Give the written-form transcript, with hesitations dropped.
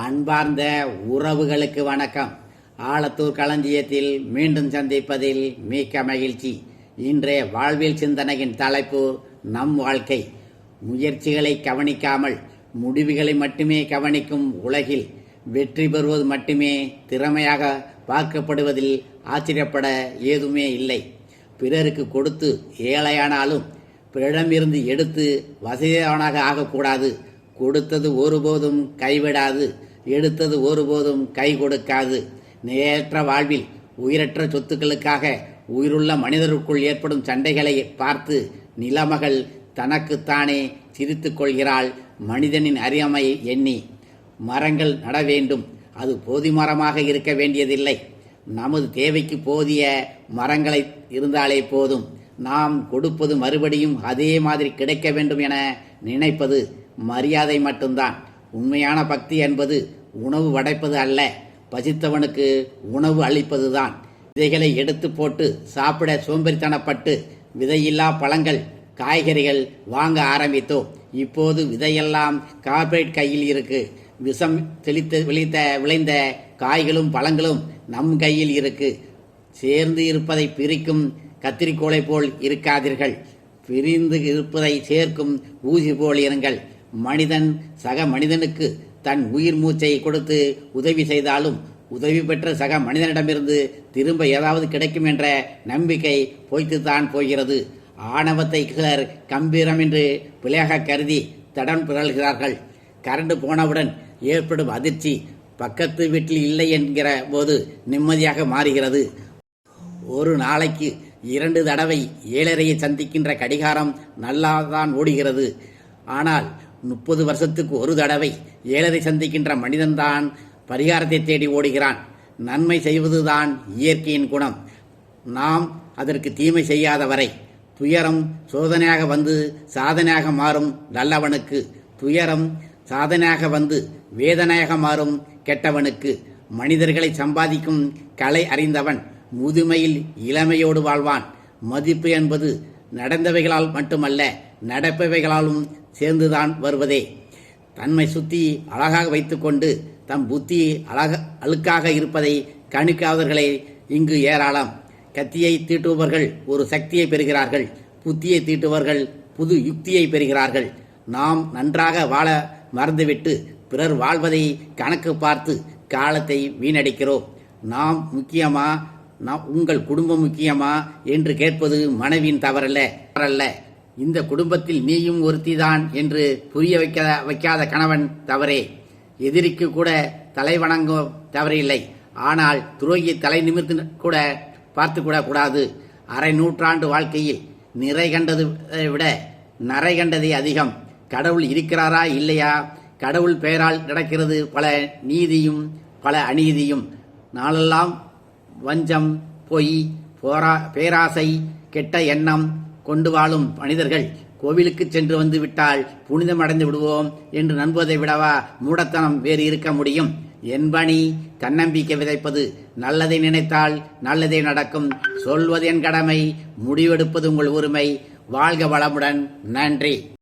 அன்பார்ந்த உறவுகளுக்கு வணக்கம். ஆலத்தூர் களஞ்சியத்தில் மீண்டும் சந்திப்பதில் மிக்க மகிழ்ச்சி. இன்றைய வாழ்வியல் சிந்தனையின் தலைப்பு நம் வாழ்க்கை. முயற்சிகளை கவனிக்காமல் முடிவுகளை மட்டுமே கவனிக்கும் உலகில் வெற்றி பெறுவது மட்டுமே திறமையாக பார்க்கப்படுவதில் ஆச்சரியப்பட ஏதுமே இல்லை. பிறருக்கு கொடுத்து ஏழையானாலும் பிறரிடமிருந்து எடுத்து வசதியானவனாக ஆகக்கூடாது. கொடுத்தது ஒருபோதும் கைவிடாது, எடுத்தது ஒருபோதும் கை கொடுக்காது. நிலையற்ற வாழ்வில் உயிரற்ற சொத்துக்களுக்காக உயிருள்ள மனிதருக்குள் ஏற்படும் சண்டைகளை பார்த்து நிலமகள் தனக்குத்தானே சிரித்து கொள்கிறாள். மனிதனின் அறியாமையை எண்ணி மரங்கள் நட வேண்டும். அது போதி மரமாக இருக்க வேண்டியதில்லை. நமது தேவைக்கு போதிய மரங்களை இருந்தாலே போதும். நாம் கொடுப்பது மறுபடியும் அதே மாதிரி கிடைக்க வேண்டும் என நினைப்பது மரியாதை மட்டும்தான். உண்மையான பக்தி என்பது உணவு படைப்பது அல்ல, பசித்தவனுக்கு உணவு அளிப்பதுதான். விதைகளை எடுத்து போட்டு சாப்பிட சோம்பேறித்தனப்பட்டு விதையில்லா பழங்கள் காய்கறிகள் வாங்க ஆரம்பித்தோம். இப்போது விதையெல்லாம் கார்பரேட் கையில் இருக்கு. விஷம் விளைந்த காய்களும் பழங்களும் நம் கையில் இருக்கு. சேர்ந்து இருப்பதை பிரிக்கும் கத்திரிக்கோளை போல் இருக்காதீர்கள். பிரிந்து இருப்பதை சேர்க்கும் ஊசி போல் இருங்கள். மனிதன் சக மனிதனுக்கு தன் உயிர் மூச்சை கொடுத்து உதவி செய்தாலும் உதவி பெற்ற சக மனிதனிடமிருந்து திரும்ப ஏதாவது கிடைக்கும் என்ற நம்பிக்கை பொய்த்துத்தான் போகிறது. ஆணவத்தை சிலர் கம்பீரம் என்று பிழையாக கருதி தடம் பிறழ்கிறார்கள். கரண்டு போனவுடன் ஏற்படும் அதிர்ச்சி பக்கத்து வீட்டில் இல்லை என்கிற போது நிம்மதியாக மாறுகிறது. ஒரு நாளைக்கு 2 தடவை 7:30 சந்திக்கின்ற கடிகாரம் நல்லாதான் ஓடுகிறது. ஆனால் 30 வருஷத்துக்கு ஒரு தடவை 7:30 சந்திக்கின்ற மனிதன்தான் பரிகாரத்தை தேடி ஓடுகிறான். நன்மை செய்வதுதான் இயற்கையின் குணம். நாம் அதற்கு தீமை செய்யாத வரை துயரம் சோதனையாக வந்து சாதனையாக மாறும் நல்லவனுக்கு, துயரம் சாதனையாக வந்து வேதனையாக மாறும் கெட்டவனுக்கு. மனிதர்களை சம்பாதிக்கும் கலை அறிந்தவன் முதுமையில் இளமையோடு வாழ்வான். மதிப்பு என்பது நடந்தவைகளால் மட்டுமல்ல, நடப்பவைகளாலும் சேர்ந்துதான் வருவதே. தன்மை சுத்தி அழகாக வைத்துக்கொண்டு தம் புத்தி அழுக்காக இருப்பதை கணிக்காதவர்களே இங்கு ஏராளம். கத்தியை தீட்டுபவர்கள் ஒரு சக்தியை பெறுகிறார்கள், புத்தியை தீட்டுபவர்கள் புது யுக்தியை பெறுகிறார்கள். நாம் நன்றாக வாழ மறந்துவிட்டு பிறர் வாழ்வதை கணக்கு பார்த்து காலத்தை வீணடிக்கிறோம். நாம் முக்கியமா, உங்கள் குடும்பம் முக்கியமா என்று கேட்பது மனைவியின் தவறல்ல. இந்த குடும்பத்தில் நீயும் ஒருத்திதான் என்று புரிய வைக்காத கணவன் தவறே. எதிரிக்கு கூட தலை வணங்கும் தவறில்லை. ஆனால் துரோகியை தலை நிமிர்ந்து கூட பார்த்து கூட கூடாது. அரை நூற்றாண்டு வாழ்க்கையில் நிறை கண்டதை விட நரை கண்டதே அதிகம். கடவுள் இருக்கிறாரா இல்லையா? கடவுள் பெயரால் நடக்கிறது பல நீதியும் பல அநீதியும். நாளெல்லாம் வஞ்சம், பொய், பேராசை, கெட்ட எண்ணம் கொண்டு வாழும் மனிதர்கள் கோவிலுக்கு சென்று வந்து விட்டால் புனிதம் அடைந்து விடுவோம் என்று நம்புவதை விடவா மூடத்தனம் வேறு இருக்க முடியும்? என்பனி தன்னம்பிக்கை விதைப்பது. நல்லதை நினைத்தால் நல்லதே நடக்கும். சொல்வது என் கடமை, முடிவெடுப்பது உங்கள் உரிமை. வாழ்க வளமுடன். நன்றி.